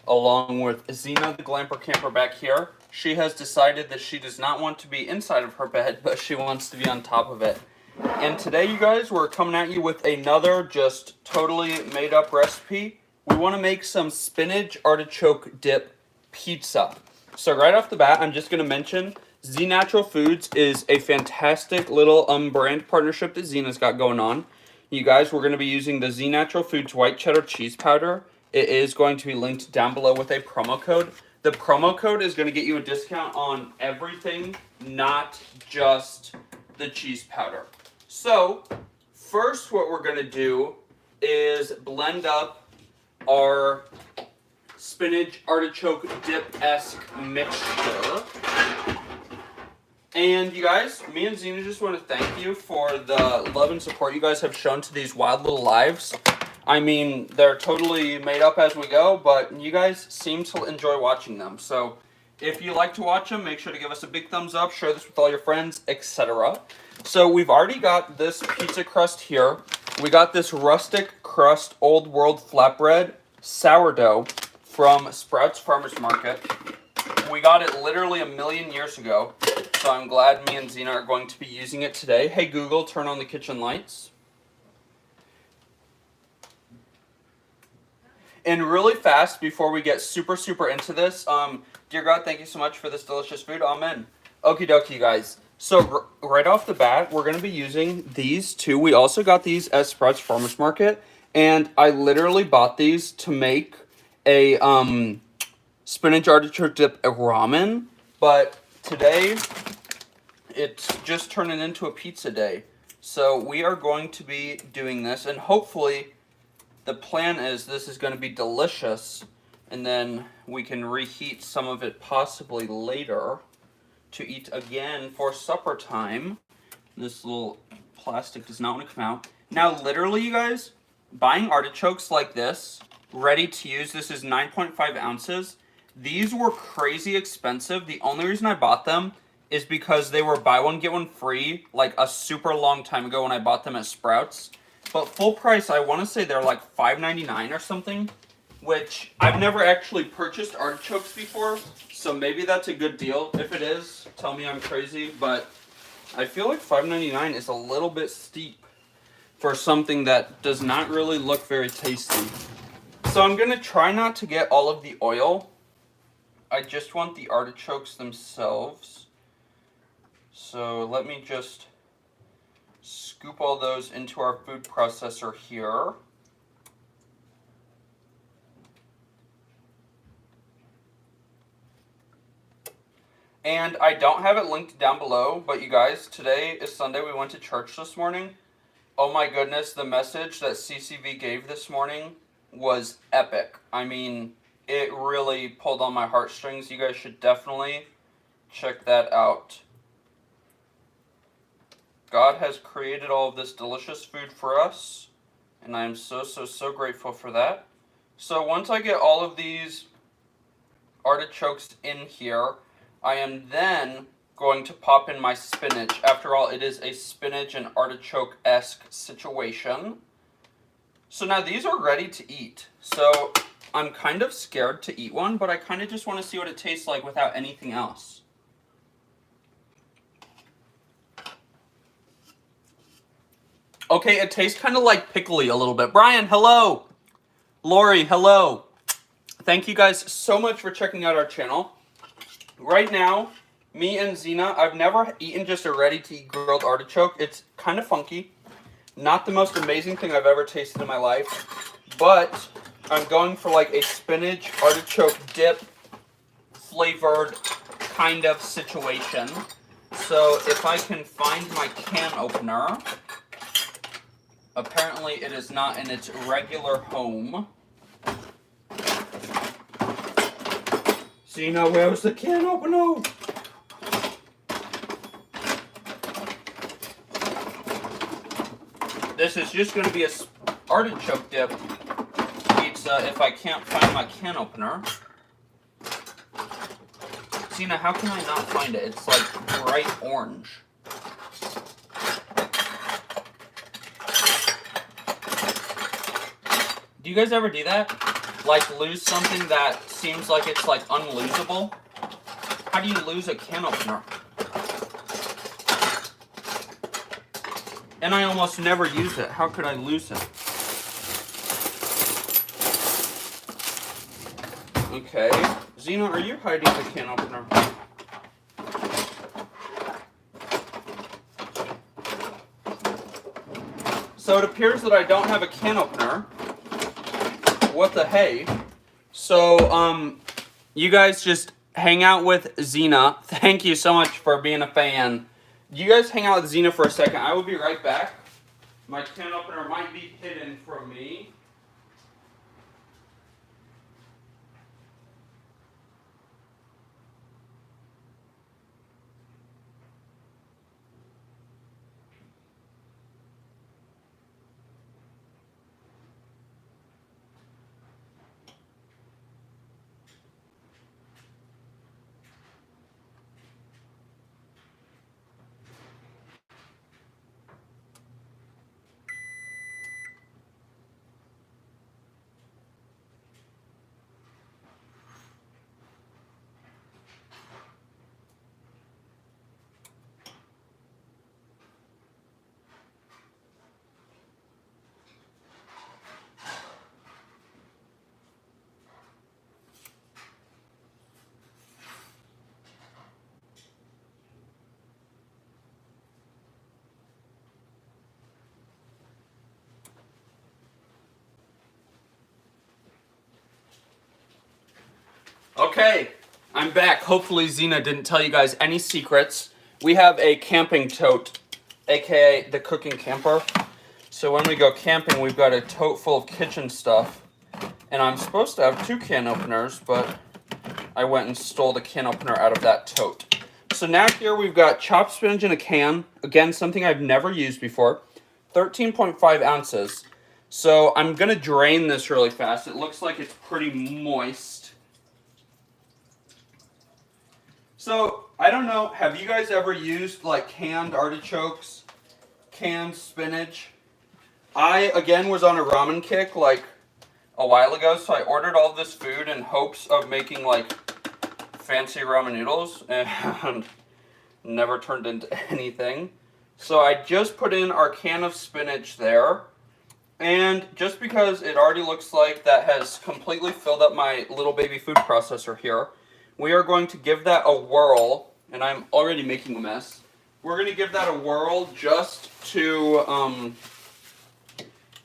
along with Xena, the Glamper Camper back here. She has decided that she does not want to be inside of her bed, but she wants to be on top of it. And today, you guys, we're coming at you with another just totally made-up recipe. We want to make some spinach artichoke dip pizza. So right off the bat, I'm just going to mention Z Natural Foods is a fantastic little brand partnership that Xena's got going on. You guys, we're going to be using the Z Natural Foods white cheddar cheese powder. It is going to be linked down below with a promo code. The promo code is going to get you a discount on everything, not just the cheese powder. So, first what we're going to do is blend up our spinach artichoke dip-esque mixture. And you guys, me and Xena just want to thank you for the love and support you guys have shown to these wild little lives. I mean, they're totally made up as we go, but you guys seem to enjoy watching them. So if you like to watch them, make sure to give us a big thumbs up, share this with all your friends, etc. So we've already got this pizza crust here. We got this rustic crust old world flatbread sourdough from Sprouts Farmers Market. We got it literally a million years ago, so I'm glad me and Xena are going to be using it today. Hey Google, turn on the kitchen lights. And really fast, before we get super into this, dear God, thank you so much for this delicious food. Amen. Okie dokie, you guys. So right off the bat, we're going to be using these two. We also got these at Sprouts Farmers Market, and I literally bought these to make a spinach artichoke dip ramen, but today it's just turning into a pizza day. So we are going to be doing this, and hopefully the plan is this is going to be delicious, and then we can reheat some of it possibly later to eat again for supper time. This little plastic does not want to come out. Now literally, you guys, buying artichokes like this, ready to use, this is 9.5 ounces. These were crazy expensive. The only reason I bought them is because they were buy one, get one free like a super long time ago when I bought them at Sprouts. But full price, I want to say they're like $5.99 or something, which I've never actually purchased artichokes before, so maybe that's a good deal. If it is, tell me I'm crazy, but I feel like $5.99 is a little bit steep for something that does not really look very tasty. So I'm going to try not to get all of the oil. I just want the artichokes themselves. So let me just scoop all those into our food processor here. And I don't have it linked down below, but you guys, today is Sunday. We went to church this morning. Oh my goodness, the message that CCV gave this morning was epic. I mean, it really pulled on my heartstrings. You guys should definitely check that out. God has created all of this delicious food for us, and I am so grateful for that. So once I get all of these artichokes in here, I am then going to pop in my spinach. After all, it is a spinach and artichoke-esque situation. So now these are ready to eat. So I'm kind of scared to eat one, but I kind of just want to see what it tastes like without anything else. Okay, it tastes kind of like pickly a little bit. Brian, hello. Lori, hello. Thank you guys so much for checking out our channel. Right now, me and Xena, I've never eaten just a ready-to-eat grilled artichoke. It's kind of funky. Not the most amazing thing I've ever tasted in my life, but I'm going for like a spinach artichoke dip flavored kind of situation. So if I can find my can opener, apparently it is not in its regular home. Xena, where's the can opener? This is just going to be a artichoke dip pizza if I can't find my can opener. Xena, how can I not find it? It's like bright orange. Do you guys ever do that? like lose something that seems like it's like unlosable. How do you lose a can opener? And I almost never use it. How could I lose it? Okay. Xena, are you hiding the can opener? So it appears that I don't have a can opener. What the hey? So, you guys just hang out with Xena. Thank you so much for being a fan. You guys hang out with Xena for a second. I will be right back. My can opener might be hidden from me. Okay, I'm back. Hopefully Xena didn't tell you guys any secrets. We have a camping tote, aka the cooking camper. So when we go camping, we've got a tote full of kitchen stuff. And I'm supposed to have 2 can openers, but I went and stole the can opener out of that tote. So now here we've got chopped spinach in a can. Again, something I've never used before. 13.5 ounces. So I'm going to drain this really fast. It looks like it's pretty moist. So, I don't know, have you guys ever used like canned artichokes, canned spinach? I, again, was on a ramen kick like a while ago, so I ordered all this food in hopes of making like fancy ramen noodles, and never turned into anything. So I just put in our can of spinach there, and just because it already looks like that has completely filled up my little baby food processor here, we are going to give that a whirl, and I'm already making a mess. We're going to give that a whirl just to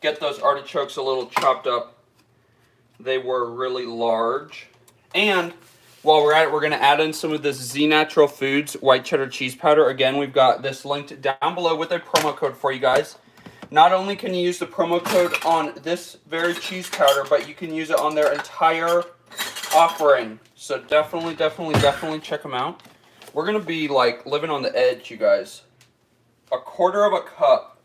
get those artichokes a little chopped up. They were really large. And while we're at it, we're going to add in some of this Z Natural Foods white cheddar cheese powder. Again, we've got this linked down below with a promo code for you guys. Not only can you use the promo code on this very cheese powder, but you can use it on their entire offering. So definitely check them out. We're going to be like living on the edge, you guys. 1/4 cup.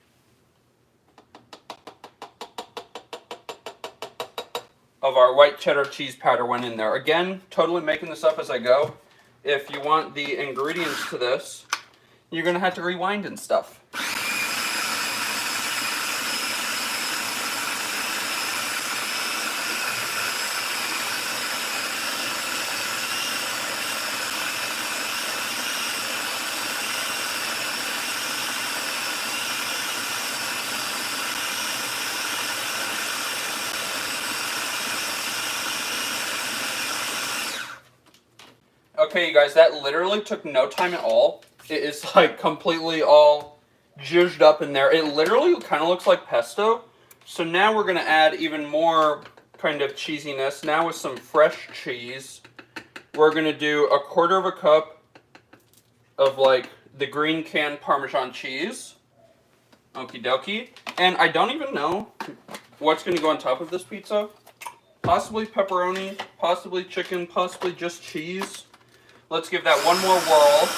Of our white cheddar cheese powder went in there. Again, totally making this up as I go. If you want the ingredients to this, you're going to have to rewind and stuff. Okay, you guys, that literally took no time at all. It is like completely all zhuzhed up in there. It literally kind of looks like pesto. So now we're going to add even more kind of cheesiness. Now with some fresh cheese, we're going to do 1/4 cup of like the green canned Parmesan cheese. Okie dokie. And I don't even know what's going to go on top of this pizza. Possibly pepperoni, possibly chicken, possibly just cheese. Let's give that one more whirl.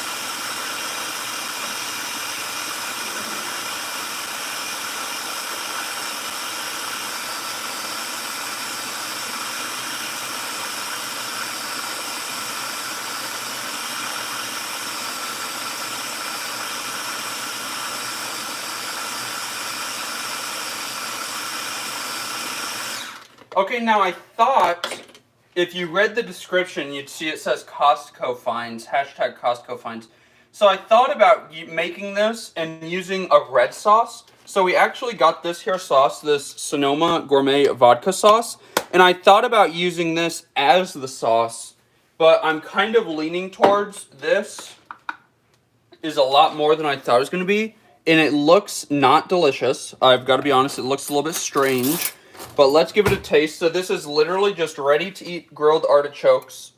Okay, now I thought if you read the description, you'd see it says Costco finds, hashtag Costco finds. So I thought about making this and using a red sauce. So we actually got this here sauce, this Sonoma Gourmet Vodka sauce. And I thought about using this as the sauce, but I'm kind of leaning towards this is a lot more than I thought it was going to be. And it looks not delicious. I've got to be honest, it looks a little bit strange. But let's give it a taste. So this is literally just ready-to-eat grilled artichokes,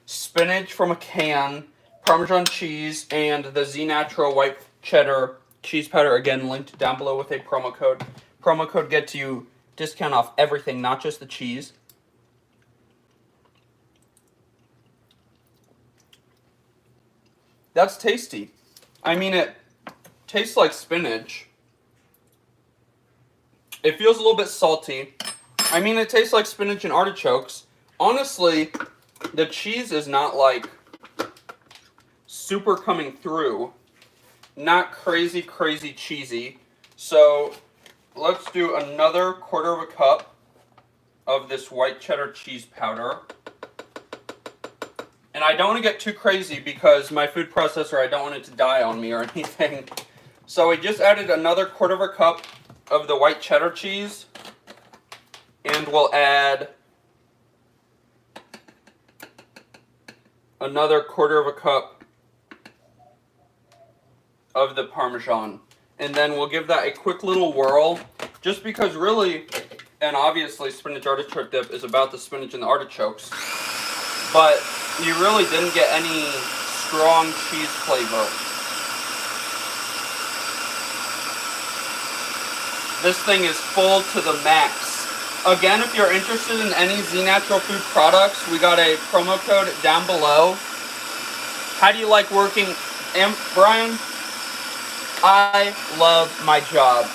spinach from a can, Parmesan cheese, and the Z Natural white cheddar cheese powder. Again, linked down below with a promo code. Promo code gets you discount off everything, not just the cheese. That's tasty. I mean, it tastes like spinach. It feels a little bit salty. I mean, it tastes like spinach and artichokes. Honestly, the cheese is not like super coming through. Not crazy, crazy cheesy. So let's do another 1/4 cup of this white cheddar cheese powder. And I don't want to get too crazy because my food processor, I don't want it to die on me or anything. So we just added another 1/4 cup of the white cheddar cheese. And we'll add another 1/4 cup of the Parmesan. And then we'll give that a quick little whirl. Just because really, and obviously spinach artichoke dip is about the spinach and the artichokes. But you really didn't get any strong cheese flavor. This thing is full to the max. Again, if you're interested in any Z Natural food products, we got a promo code down below. How do you like working, Brian? I love my job.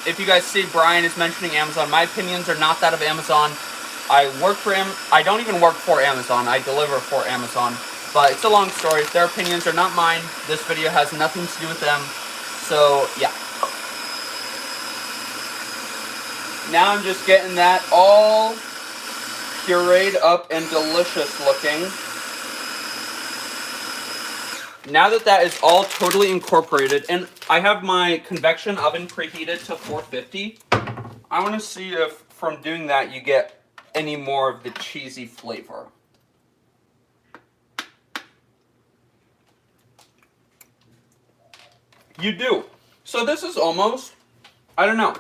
If you guys see, Brian is mentioning Amazon. My opinions are not that of Amazon. I don't even work for Amazon. I deliver for Amazon. But it's a long story. Their opinions are not mine. This video has nothing to do with them. So, yeah. Now I'm just getting that all pureed up and delicious looking. Now that that is all totally incorporated, and I have my convection oven preheated to 450, I want to see if from doing that you get any more of the cheesy flavor. You do. So this is almost, I don't know.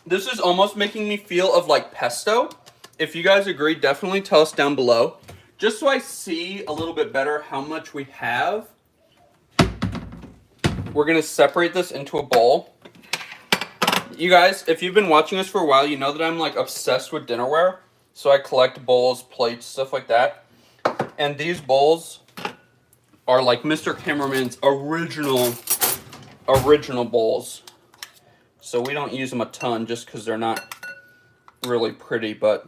This is almost making me feel of like pesto. If you guys agree, definitely tell us down below. Just so I see a little bit better how much we have. We're going to separate this into a bowl. You guys, if you've been watching us for a while, you know that I'm like obsessed with dinnerware. So I collect bowls, plates, stuff like that. And these bowls are like Mr. Cameraman's original bowls. So we don't use them a ton just because they're not really pretty, but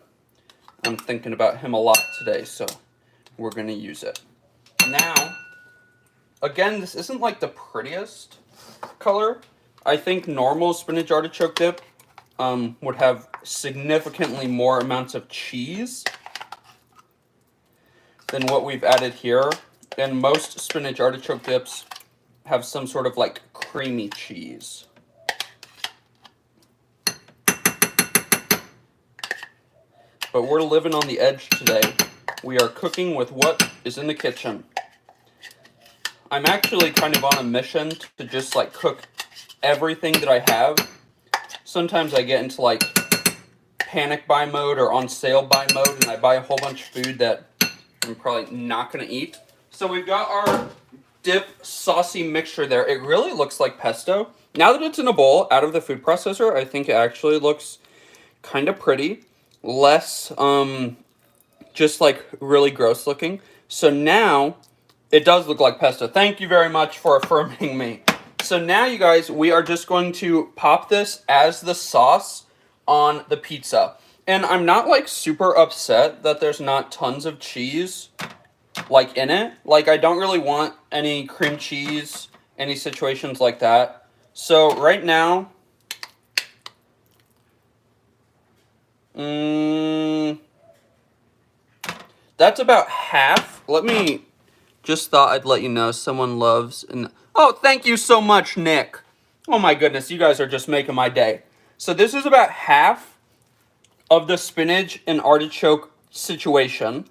I'm thinking about him a lot today, so we're going to use it. Now, again, this isn't like the prettiest color. I think normal spinach artichoke dip would have significantly more amounts of cheese than what we've added here. And most spinach artichoke dips have some sort of like creamy cheese. But we're living on the edge today. We are cooking with what is in the kitchen. I'm actually kind of on a mission to just like cook everything that I have. Sometimes I get into like panic buy mode or on sale buy mode and I buy a whole bunch of food that I'm probably not going to eat. So we've got our dip saucy mixture there. It really looks like pesto. Now that it's in a bowl out of the food processor, I think it actually looks kind of pretty. Less just like really gross looking. So now it does look like pesto. Thank you very much for affirming me. So now you guys, we are just going to pop this as the sauce on the pizza. And I'm not like super upset that there's not tons of cheese like in it. Like I don't really want any cream cheese, any situations like that. So right now, That's about half. Let me, just thought I'd let you know someone loves, and oh, thank you so much, Nick. Oh my goodness, you guys are just making my day. So this is about half of the spinach and artichoke situation.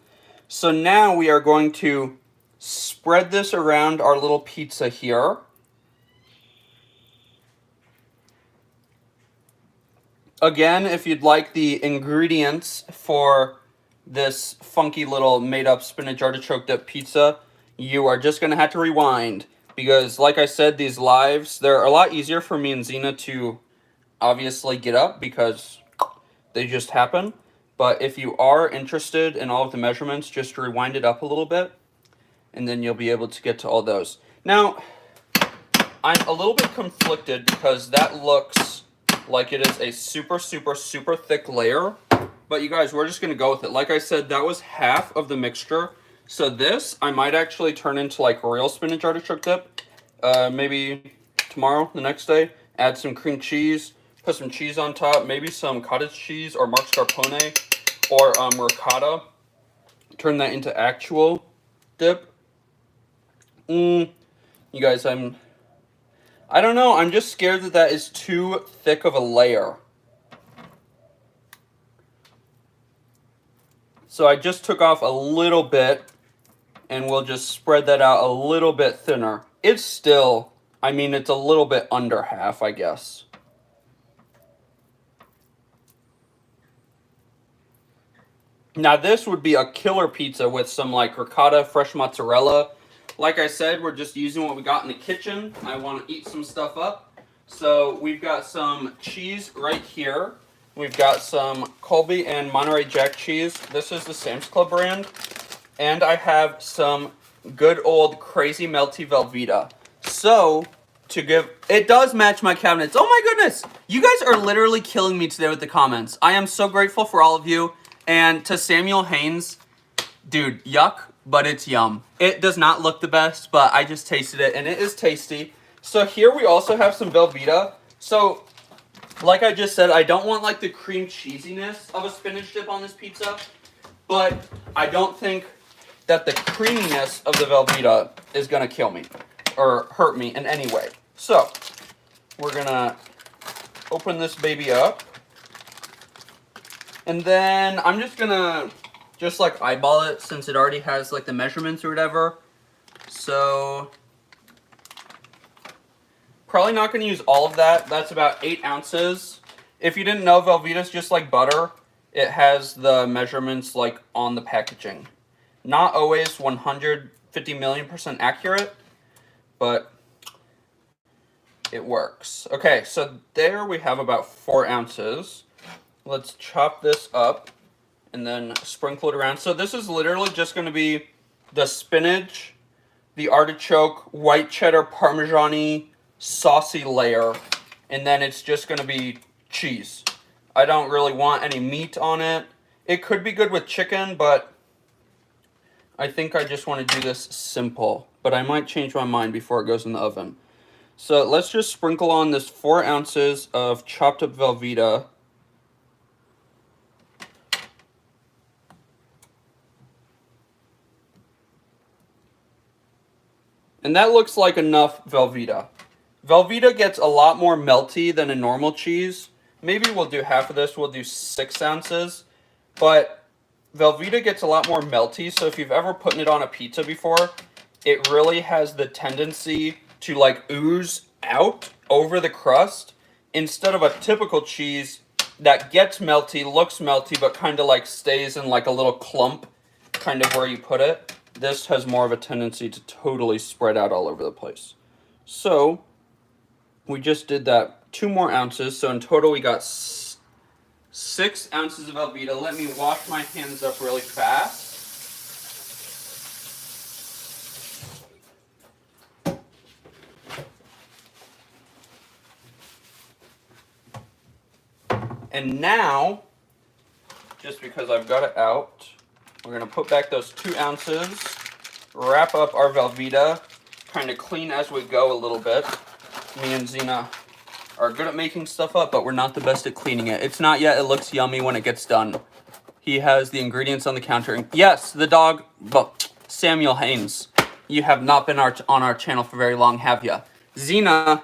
So now we are going to spread this around our little pizza here. Again, if you'd like the ingredients for this funky little made-up spinach artichoke dip pizza, you are just going to have to rewind. Because, like I said, these lives, they're a lot easier for me and Xena to obviously get up because they just happen. But if you are interested in all of the measurements, just rewind it up a little bit, and then you'll be able to get to all those. Now, I'm a little bit conflicted because that looks like it is a super, super, super thick layer. But you guys, we're just going to go with it. Like I said, that was half of the mixture. So this, I might actually turn into like real spinach artichoke dip. Maybe tomorrow, the next day, add some cream cheese, put some cheese on top, maybe some cottage cheese or mascarpone or ricotta. Turn that into actual dip. You guys, I don't know. I'm just scared that that is too thick of a layer. So I just took off a little bit, and we'll just spread that out a little bit thinner. It's still, I mean, it's a little bit under half, I guess. Now this would be a killer pizza with some like ricotta, fresh mozzarella. Like I said, we're just using what we got in the kitchen. I want to eat some stuff up. So we've got some cheese right here. We've got some Colby and Monterey Jack cheese. This is the Sam's Club brand. And I have some good old crazy melty Velveeta. So, it does match my cabinets. Oh my goodness! You guys are literally killing me today with the comments. I am so grateful for all of you. And to Samuel Haynes, dude, yuck, but it's yum. It does not look the best, but I just tasted it, and it is tasty. So here we also have some Velveeta. So, like I just said, I don't want like the cream cheesiness of a spinach dip on this pizza, but I don't think that the creaminess of the Velveeta is going to kill me or hurt me in any way. So, we're going to open this baby up. And then I'm just going to just like eyeball it since it already has like the measurements or whatever. So, probably not going to use all of that. That's about 8 ounces. If you didn't know, Velveeta's just like butter. It has the measurements like on the packaging. Not always 150,000,000% accurate, but it works. Okay, so there we have about 4 ounces. Let's chop this up and then sprinkle it around. So this is literally just going to be the spinach, the artichoke, white cheddar, parmesan-y, saucy layer, and then it's just going to be cheese. I don't really want any meat on it. It could be good with chicken, but I think I just want to do this simple. But I might change my mind before it goes in the oven. So let's just sprinkle on this 4 ounces of chopped up Velveeta. And that looks like enough Velveeta. Velveeta gets a lot more melty than a normal cheese. Maybe we'll do half of this. We'll do 6 ounces. But Velveeta gets a lot more melty. So if you've ever put it on a pizza before, it really has the tendency to like ooze out over the crust instead of a typical cheese that gets melty, looks melty, but kind of like stays in like a little clump kind of where you put it. This has more of a tendency to totally spread out all over the place. So, we just did that 2 more ounces. So in total we got 6 ounces of Velveeta. Let me wash my hands up really fast. And now, just because I've got it out, we're going to put back those 2 ounces, wrap up our Velveeta, kind of clean as we go a little bit. Me and Xena are good at making stuff up, but we're not the best at cleaning it. It's not yet. It looks yummy when it gets done. He has the ingredients on the counter. Yes, the dog, but Samuel Haynes. You have not been on our channel for very long, have you? Xena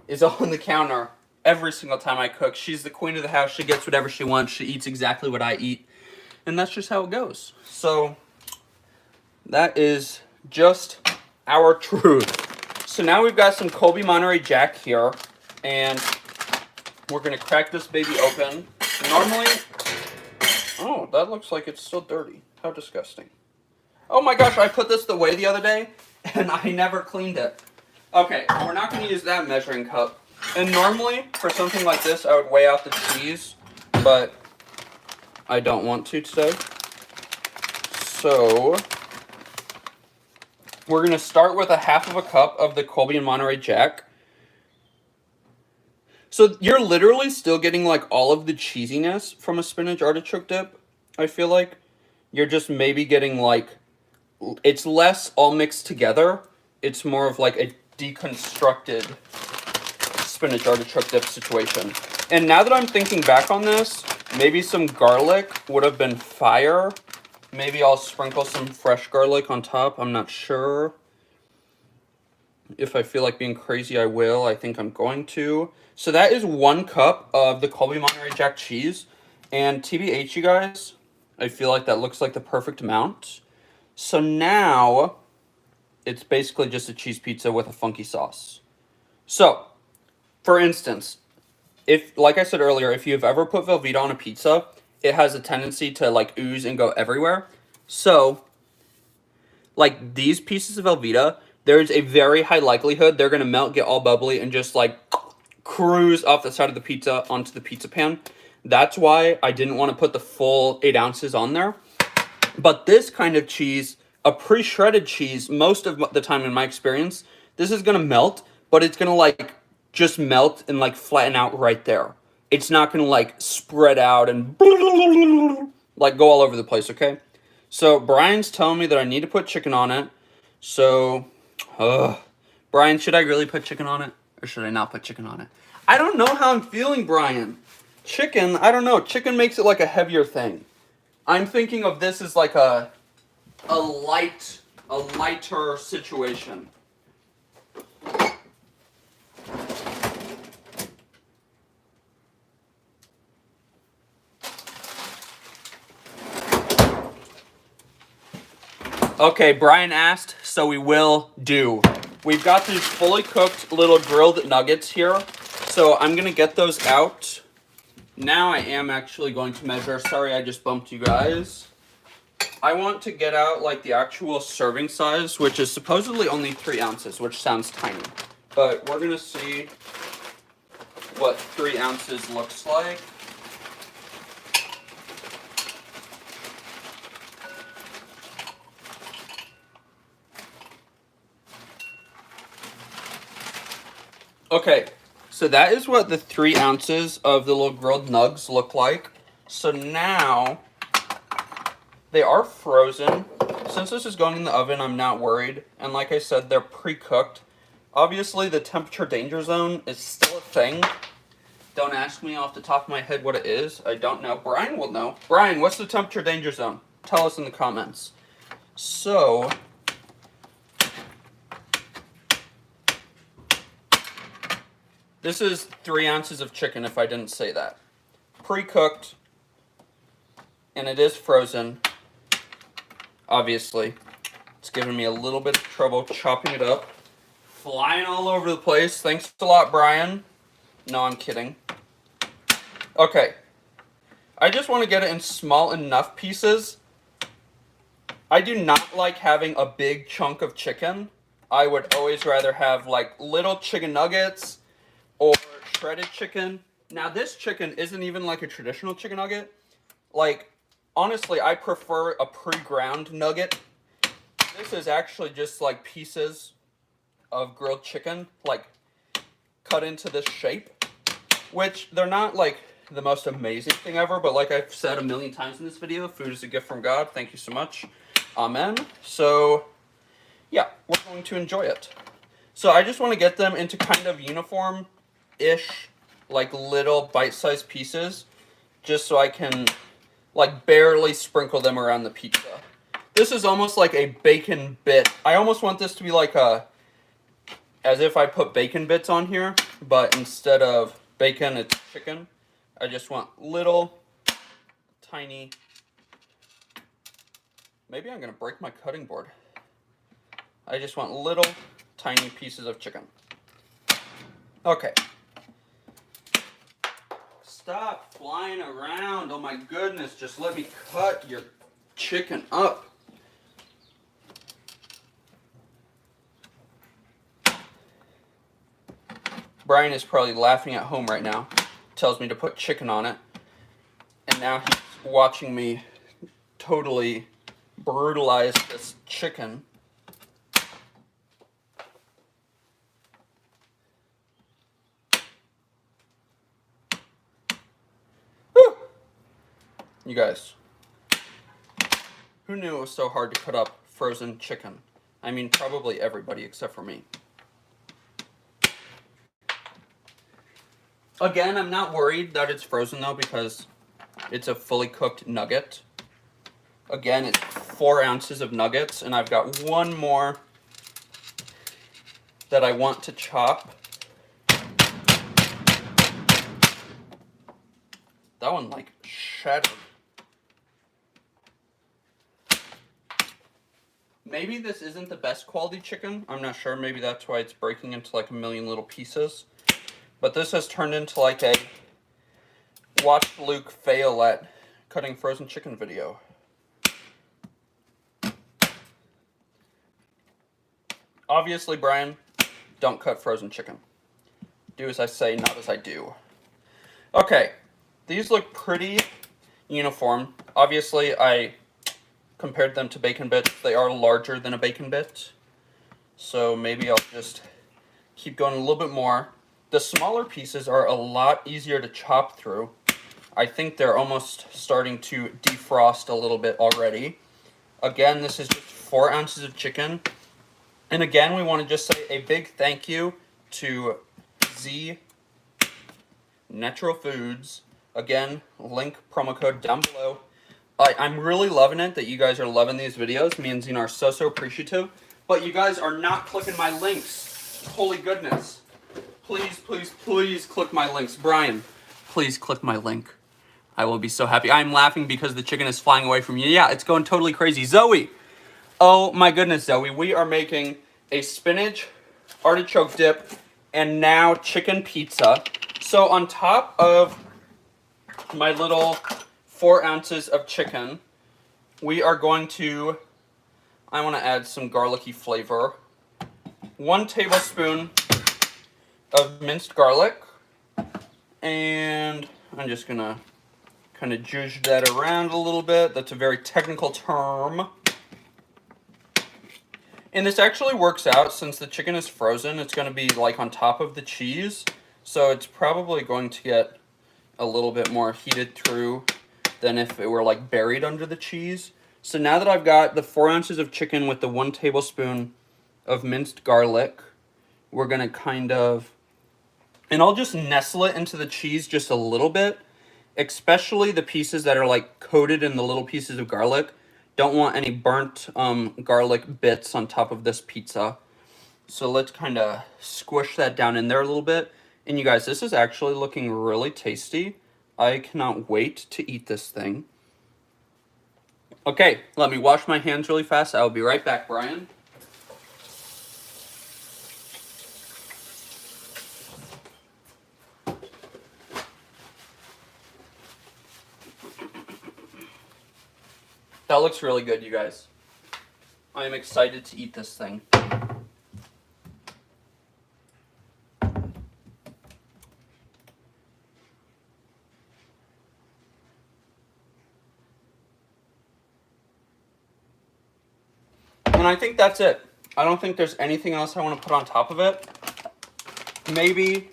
is on the counter every single time I cook. She's the queen of the house. She gets whatever she wants. She eats exactly what I eat. And that's just how it goes. So that is just our truth. So now we've got some Colby Monterey Jack here. And we're going to crack this baby open. Normally... Oh, that looks like it's still dirty. How disgusting. Oh my gosh, I put this away the other day, and I never cleaned it. Okay, we're not going to use that measuring cup. And normally, for something like this, I would weigh out the cheese, but I don't want to today. So, we're going to start with a half of a cup of the Colby and Monterey Jack. So you're literally still getting like all of the cheesiness from a spinach artichoke dip, I feel like. You're just maybe getting like, it's less all mixed together. It's more of like a deconstructed spinach artichoke dip situation. And now that I'm thinking back on this, maybe some garlic would have been fire. Maybe I'll sprinkle some fresh garlic on top. I'm not sure. If I feel like being crazy, I will. I think I'm going to. So that is 1 cup of the Colby Monterey Jack cheese. And TBH, you guys, I feel like that looks like the perfect amount. So now, it's basically just a cheese pizza with a funky sauce. So, for instance, if, like I said earlier, if you've ever put Velveeta on a pizza, it has a tendency to like ooze and go everywhere. So, like these pieces of Velveeta, there's a very high likelihood they're going to melt, get all bubbly, and just like cruise off the side of the pizza onto the pizza pan. That's why I didn't want to put the full 8 ounces on there. But this kind of cheese, a pre-shredded cheese, most of the time in my experience, this is going to melt, but it's going to like just melt and like flatten out right there. It's not going to like spread out and like go all over the place, okay? So Brian's telling me that I need to put chicken on it. So, Brian, should I really put chicken on it? Or should I not put chicken on it? I don't know how I'm feeling, Brian. Chicken, I don't know. Chicken makes it like a heavier thing. I'm thinking of this as like a lighter situation. Okay, Brian asked, so we will do. We've got these fully cooked little grilled nuggets here. So I'm going to get those out. Now I am actually going to measure. Sorry, I just bumped you guys. I want to get out like the actual serving size, which is supposedly only 3 ounces, which sounds tiny. But we're going to see what 3 ounces looks like. Okay, so that is what the 3 ounces of the little grilled nugs look like. So now, they are frozen. Since this is going in the oven, I'm not worried. And like I said, they're pre-cooked. Obviously, the temperature danger zone is still a thing. Don't ask me off the top of my head what it is. I don't know. Brian will know. Brian, what's the temperature danger zone? Tell us in the comments. So, this is 3 ounces of chicken, if I didn't say that. Pre-cooked, and it is frozen, obviously. It's giving me a little bit of trouble chopping it up. Flying all over the place. Thanks a lot, Brian. No, I'm kidding. Okay. I just want to get it in small enough pieces. I do not like having a big chunk of chicken. I would always rather have like little chicken nuggets or shredded chicken. Now this chicken isn't even like a traditional chicken nugget. Like, honestly, I prefer a pre-ground nugget. This is actually just like pieces of grilled chicken, like cut into this shape, which they're not like the most amazing thing ever, but like I've said a million times in this video, food is a gift from God. Thank you so much. Amen. So yeah, we're going to enjoy it. So I just want to get them into kind of uniform-ish like little bite-sized pieces, just so I can like barely sprinkle them around the pizza. This is almost like a bacon bit. I almost want this to be like as if I put bacon bits on here, but instead of bacon, it's chicken. I just want little, tiny, maybe I'm gonna break my cutting board. I just want little, tiny pieces of chicken. Okay. Stop flying around, oh my goodness, just let me cut your chicken up. Brian is probably laughing at home right now. Tells me to put chicken on it. And now he's watching me totally brutalize this chicken. Whew. You guys, who knew it was so hard to cut up frozen chicken? I mean, probably everybody except for me. Again, I'm not worried that it's frozen though, because it's a fully cooked nugget. Again, it's 4 ounces of nuggets, and I've got one more that I want to chop. That one like shattered. Maybe this isn't the best quality chicken. I'm not sure. Maybe that's why it's breaking into like a million little pieces. But this has turned into like a watch Luke fail at cutting frozen chicken video. Obviously, Brian, don't cut frozen chicken. Do as I say, not as I do. Okay, these look pretty uniform. Obviously, I compared them to bacon bits. They are larger than a bacon bit. So maybe I'll just keep going a little bit more. The smaller pieces are a lot easier to chop through. I think they're almost starting to defrost a little bit already. Again, this is just 4 ounces of chicken. And again, we want to just say a big thank you to Z Natural Foods. Again, link, promo code down below. I'm really loving it that you guys are loving these videos. Me and Zena are so appreciative. But you guys are not clicking my links. Holy goodness. Please, please, please click my links. Brian, please click my link. I will be so happy. I'm laughing because the chicken is flying away from you. Yeah, it's going totally crazy. Zoe! Oh my goodness, Zoe. We are making a spinach artichoke dip and now chicken pizza. So on top of my little 4 ounces of chicken, we are going to, I want to add some garlicky flavor. 1 tablespoon of minced garlic, and I'm just gonna kind of zhuzh that around a little bit. That's a very technical term. And this actually works out since the chicken is frozen. It's going to be like on top of the cheese, so it's probably going to get a little bit more heated through than if it were like buried under the cheese. So now that I've got the 4 ounces of chicken with the 1 tablespoon of minced garlic, we're going to kind of, and I'll just nestle it into the cheese just a little bit, especially the pieces that are like coated in the little pieces of garlic. Don't want any burnt garlic bits on top of this pizza. So let's kind of squish that down in there a little bit. And you guys, this is actually looking really tasty. I cannot wait to eat this thing. Okay, let me wash my hands really fast. I'll be right back, Brian. That looks really good, you guys. I am excited to eat this thing. And I think that's it. I don't think there's anything else I want to put on top of it. Maybe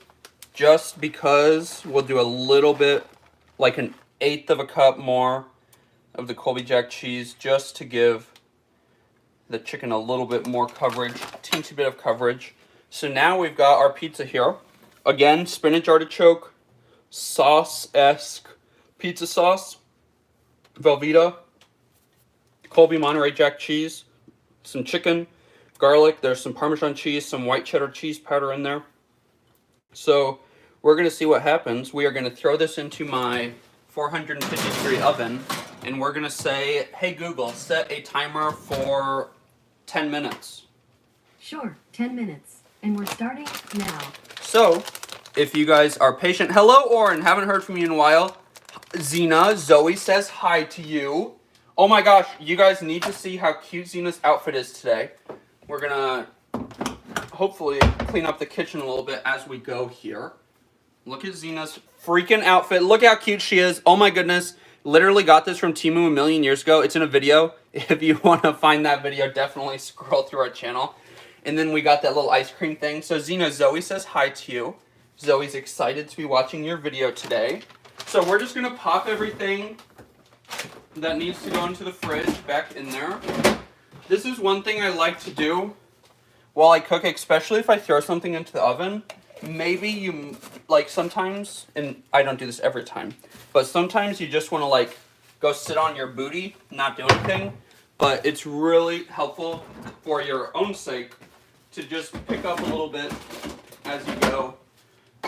just because we'll do a little bit, like an 1/8 of a cup more of the Colby Jack cheese, just to give the chicken a little bit more coverage, a teensy bit of coverage. So now we've got our pizza here. Again, spinach artichoke sauce-esque pizza sauce, Velveeta, Colby Monterey Jack cheese, some chicken, garlic. There's some Parmesan cheese, some white cheddar cheese powder in there. So we're going to see what happens. We are going to throw this into my 450-degree oven, and we're going to say, hey, Google, set a timer for 10 minutes. Sure, 10 minutes. And we're starting now. So, if you guys are patient, hello, Oren, haven't heard from you in a while. Xena, Zoe says hi to you. Oh my gosh, you guys need to see how cute Xena's outfit is today. We're gonna hopefully clean up the kitchen a little bit as we go here. Look at Xena's freaking outfit. Look how cute she is. Oh my goodness. Literally got this from Temu a million years ago. It's in a video. If you want to find that video, definitely scroll through our channel. And then we got that little ice cream thing. So Xena, Zoe says hi to you. Zoe's excited to be watching your video today. So we're just going to pop everything that needs to go into the fridge back in there. This is one thing I like to do while I cook, especially if I throw something into the oven. Maybe you, like sometimes, and I don't do this every time, but sometimes you just want to like go sit on your booty, not do anything. But it's really helpful for your own sake to just pick up a little bit as you go.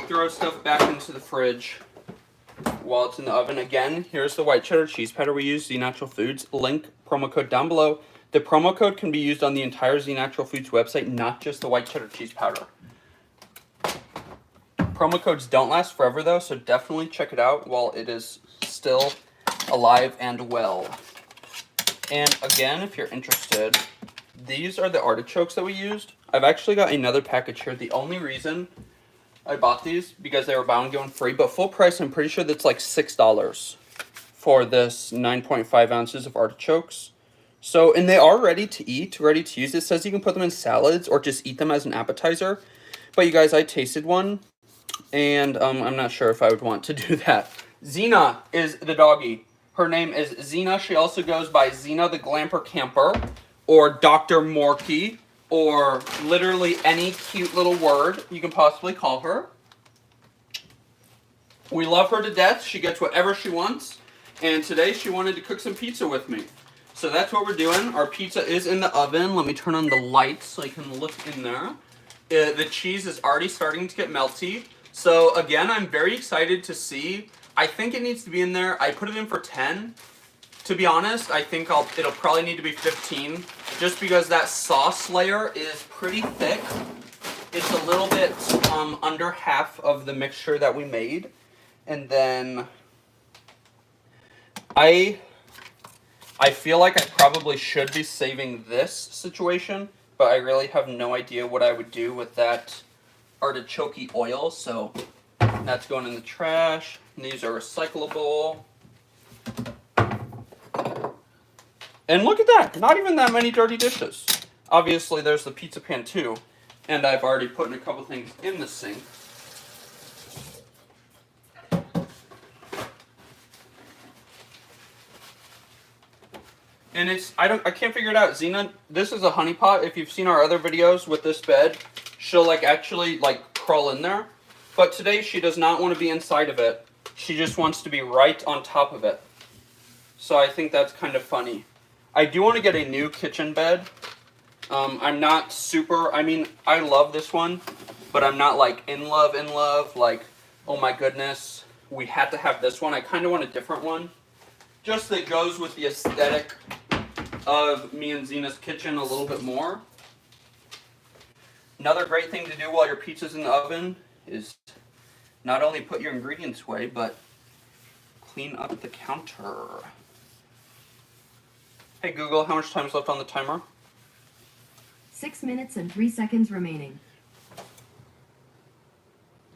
Throw stuff back into the fridge while it's in the oven. Again, here's the white cheddar cheese powder we use, Z Natural Foods. Link, promo code down below. The promo code can be used on the entire Z Natural Foods website, not just the white cheddar cheese powder. Promo codes don't last forever though, so definitely check it out while it is still alive and well. And again, if you're interested, these are the artichokes that we used. I've actually got another package here. The only reason I bought these because they were buy one get one free, but full price, I'm pretty sure that's like $6 for this 9.5 ounces of artichokes. So, and they are ready to eat, ready to use. It says you can put them in salads or just eat them as an appetizer. But you guys, I tasted one, and I'm not sure if I would want to do that. Xena is the doggy. Her name is Xena. She also goes by Xena the Glamper Camper, or Dr. Morky, or literally any cute little word you can possibly call her. We love her to death. She gets whatever she wants. And today she wanted to cook some pizza with me. So that's what we're doing. Our pizza is in the oven. Let me turn on the lights so I can look in there. The cheese is already starting to get melty. So again, I'm very excited to see. I think it needs to be in there. I put it in for 10. To be honest, I think it'll probably need to be 15, just because that sauce layer is pretty thick. It's a little bit under half of the mixture that we made. And then I feel like I probably should be saving this situation, but I really have no idea what I would do with that artichoke oil, so that's going in the trash. And these are recyclable. And look at that, not even that many dirty dishes. Obviously there's the pizza pan too, and I've already put in a couple things in the sink. And I can't figure it out. Xena, this is a honey pot. If you've seen our other videos with this bed, she'll actually crawl in there. But today she does not want to be inside of it. She just wants to be right on top of it. So I think that's kind of funny. I do want to get a new kitchen bed. I'm not super, I love this one, but I'm not in love, oh my goodness, we had to have this one. I kind of want a different one. Just that goes with the aesthetic of me and Xena's kitchen a little bit more. Another great thing to do while your pizza's in the oven is not only put your ingredients away, but clean up the counter. Hey Google, how much time is left on the timer? 6 minutes and 3 seconds remaining.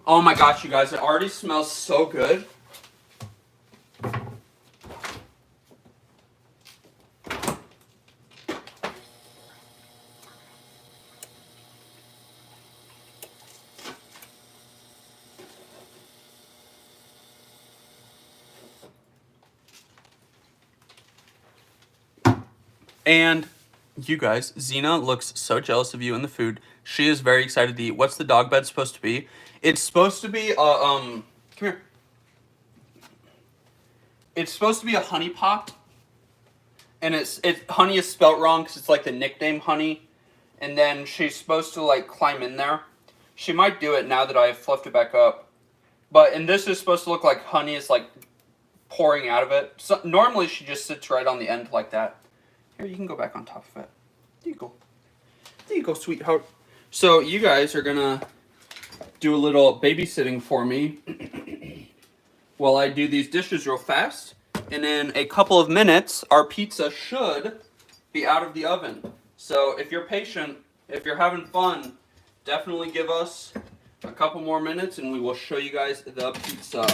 Oh my gosh, you guys, it already smells so good. And you guys, Xena looks so jealous of you and the food. She is very excited to eat. What's the dog bed supposed to be? It's supposed to be come here. it's supposed to be a honey pot, and honey is spelt wrong because it's like the nickname honey, and then she's supposed to like climb in there. She might do it now that I fluffed it back up, and this is supposed to look like honey is like pouring out of it. So normally she just sits right on the end like that. Here, you can go back on top of it. There you go. There you go, sweetheart. So you guys are gonna do a little babysitting for me while I do these dishes real fast. And in a couple of minutes, our pizza should be out of the oven. So if you're patient, if you're having fun, definitely give us a couple more minutes and we will show you guys the pizza.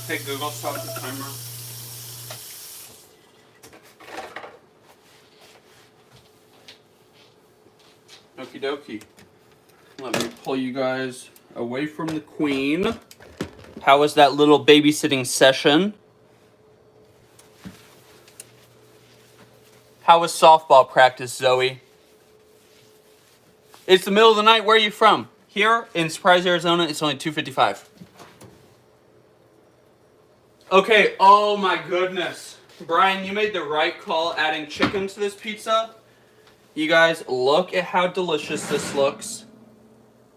Hey Google, stop the timer. Okie dokie. Let me pull you guys away from the queen. How was that little babysitting session? How was softball practice, Zoe? It's the middle of the night. Where are you from? Here in Surprise, Arizona, it's only 2:55. Okay, oh my goodness. Brian, you made the right call adding chicken to this pizza. You guys, look at how delicious this looks.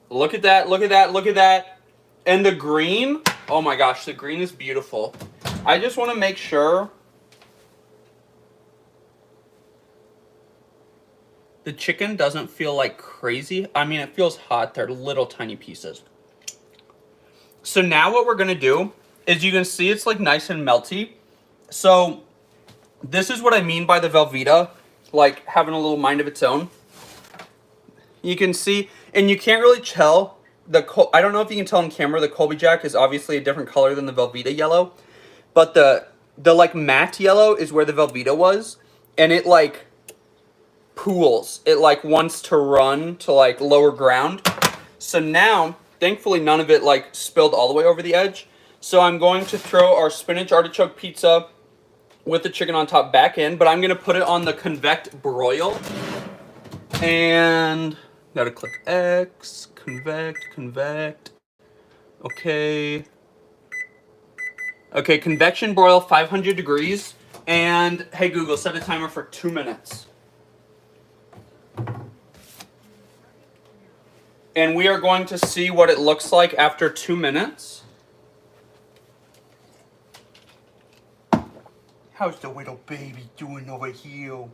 Look at that, look at that, look at that. And the green, oh my gosh, the green is beautiful. I just want to make sure the chicken doesn't feel like crazy. I mean, it feels hot. They're little tiny pieces. So now what we're going to do is you can see it's like nice and melty. So this is what I mean by the Velveeta, like having a little mind of its own. You can see, and you can't really tell, I don't know if you can tell on camera, the Colby Jack is obviously a different color than the Velveeta yellow. But the like matte yellow is where the Velveeta was. And it like pools. It like wants to run to like lower ground. So now, thankfully none of it like spilled all the way over the edge. So I'm going to throw our spinach artichoke pizza with the chicken on top back in, but I'm going to put it on the convect broil. And gotta click X, convect. Okay. Okay, convection broil 500 degrees. And hey Google, set a timer for 2 minutes. And we are going to see what it looks like after 2 minutes. How's the little baby doing over here?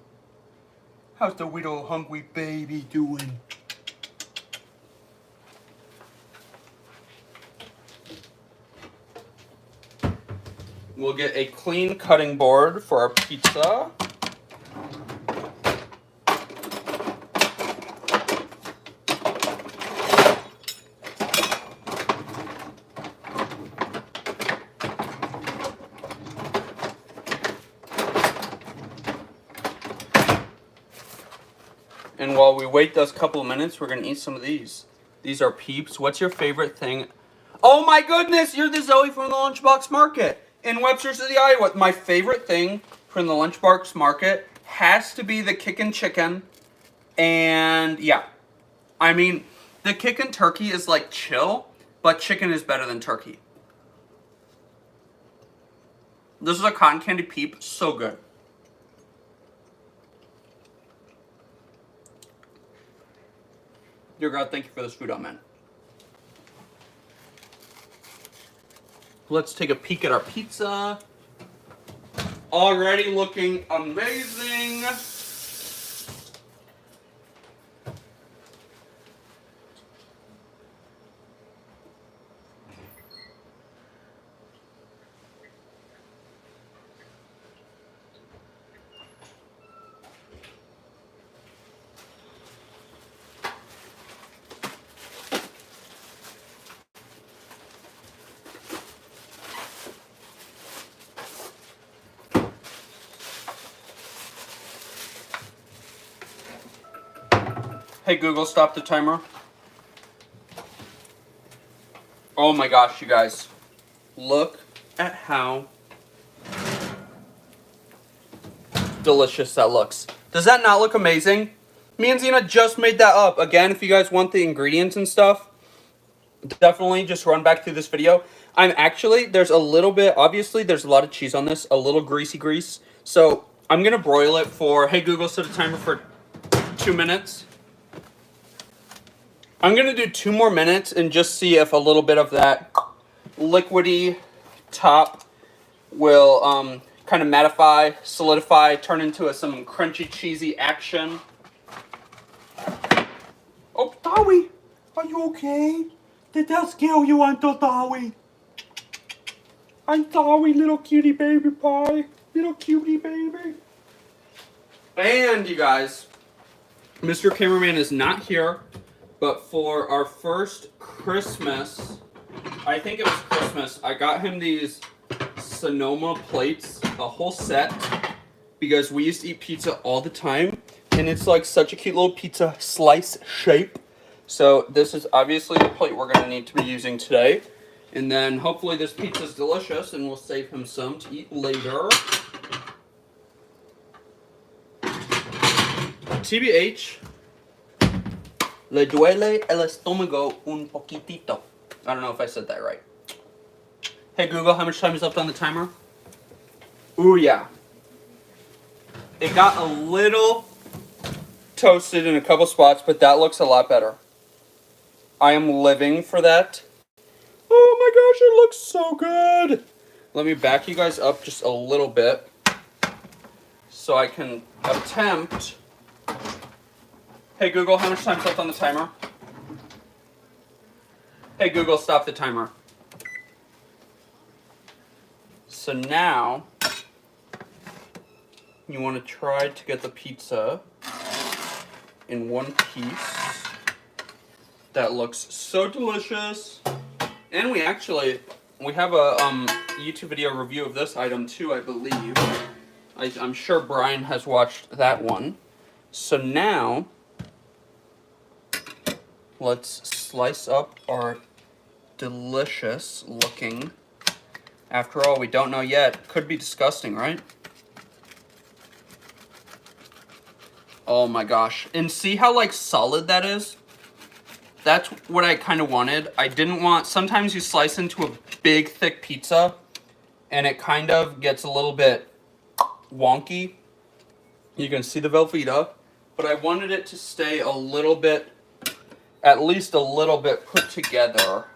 How's the little hungry baby doing? We'll get a clean cutting board for our pizza. And while we wait those couple of minutes, we're going to eat some of these. These are Peeps. What's your favorite thing? Oh my goodness, you're the Zoe from the Lunchbox Market in Webster City, Iowa. My favorite thing from the Lunchbox Market has to be the kickin' chicken. And yeah, I mean, the kickin' turkey is like chill, but chicken is better than turkey. This is a cotton candy Peep, so good. Dear God, thank you for this food, amen. Let's take a peek at our pizza. Already looking amazing. Hey Google, stop the timer. Oh my gosh, you guys. Look at how delicious that looks. Does that not look amazing? Me and Zena just made that up. Again, if you guys want the ingredients and stuff, definitely just run back through this video. There's a little bit, obviously there's a lot of cheese on this, a little greasy grease. So I'm going to broil it for, hey Google, set a timer for 2 minutes. I'm going to do 2 more minutes and just see if a little bit of that liquidy top will kind of mattify, solidify, turn into some crunchy, cheesy action. Oh, Dowie, are you okay? Did that scare you, Uncle Dowie? I'm sorry, little cutie baby pie. Little cutie baby. And, you guys, Mr. Cameraman is not here. But for our first Christmas, I think it was Christmas, I got him these Sonoma plates, a whole set, because we used to eat pizza all the time, and it's like such a cute little pizza slice shape. So this is obviously the plate we're going to need to be using today. And then hopefully this pizza's delicious, and we'll save him some to eat later. TBH, le duele el estómago un poquitito. I don't know if I said that right. Hey Google, how much time is left on the timer? Ooh, yeah. It got a little toasted in a couple spots, but that looks a lot better. I am living for that. Oh my gosh, it looks so good. Let me back you guys up just a little bit so I can attempt. Hey Google, how much time's left on the timer? Hey Google, stop the timer. So now, you want to try to get the pizza in one piece. That looks so delicious. And we have a YouTube video review of this item too, I believe. I'm sure Brian has watched that one. So now, let's slice up our delicious looking. After all, we don't know yet. Could be disgusting, right? Oh my gosh. And see how like solid that is? That's what I kind of wanted. I didn't want, sometimes you slice into a big thick pizza and it kind of gets a little bit wonky. You can see the Velveeta, but I wanted it to stay a little bit, at least a little bit put together.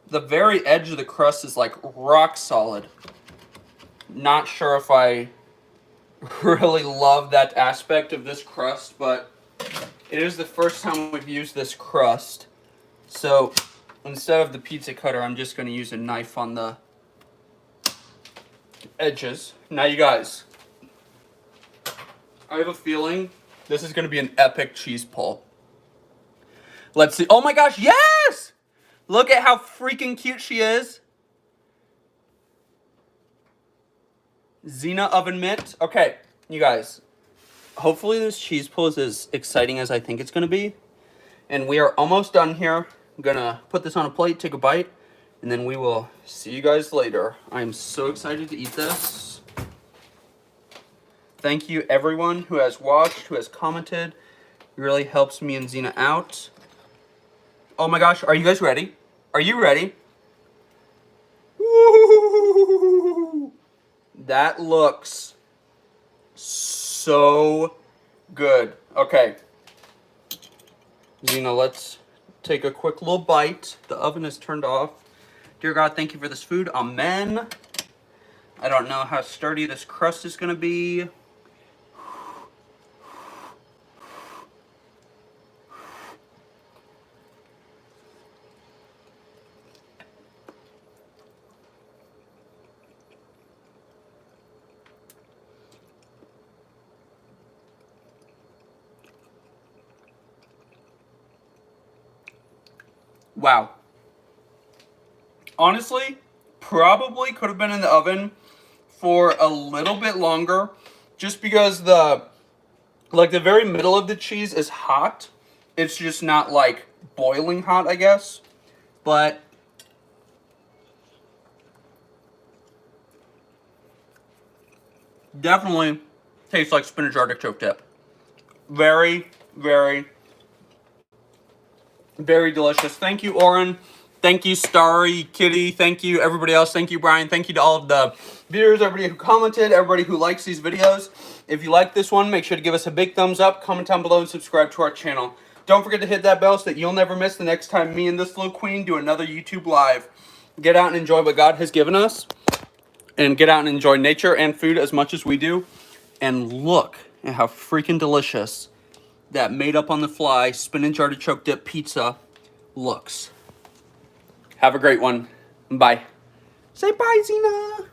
The very edge of the crust is like rock solid. Not sure if I really love that aspect of this crust, but it is the first time we've used this crust. So instead of the pizza cutter, I'm just going to use a knife on the edges. Now you guys, I have a feeling this is going to be an epic cheese pull. Let's see. Oh my gosh, yes! Look at how freaking cute she is. Xena oven mitt. Okay, you guys. Hopefully this cheese pull is as exciting as I think it's going to be. And we are almost done here. I'm going to put this on a plate, take a bite, and then we will see you guys later. I am so excited to eat this. Thank you everyone who has watched, who has commented. It really helps me and Xena out. Oh my gosh, are you guys ready? Are you ready? Woo! That looks so good. Okay. Xena, let's take a quick little bite. The oven is turned off. Dear God, thank you for this food. Amen. I don't know how sturdy this crust is going to be. Wow. Honestly, probably could have been in the oven for a little bit longer just because the very middle of the cheese is hot. It's just not like boiling hot, I guess. But definitely tastes like spinach artichoke dip. Very, very, very delicious. Thank you, Oren. Thank you, Starry, Kitty. Thank you, everybody else. Thank you, Brian. Thank you to all of the viewers, everybody who commented, everybody who likes these videos. If you like this one, make sure to give us a big thumbs up, comment down below, and subscribe to our channel. Don't forget to hit that bell so that you'll never miss the next time me and this little queen do another YouTube Live. Get out and enjoy what God has given us. And get out and enjoy nature and food as much as we do. And look at how freaking delicious that made up on the fly spinach artichoke dip pizza looks. Have a great one. Bye. Say bye, Zena.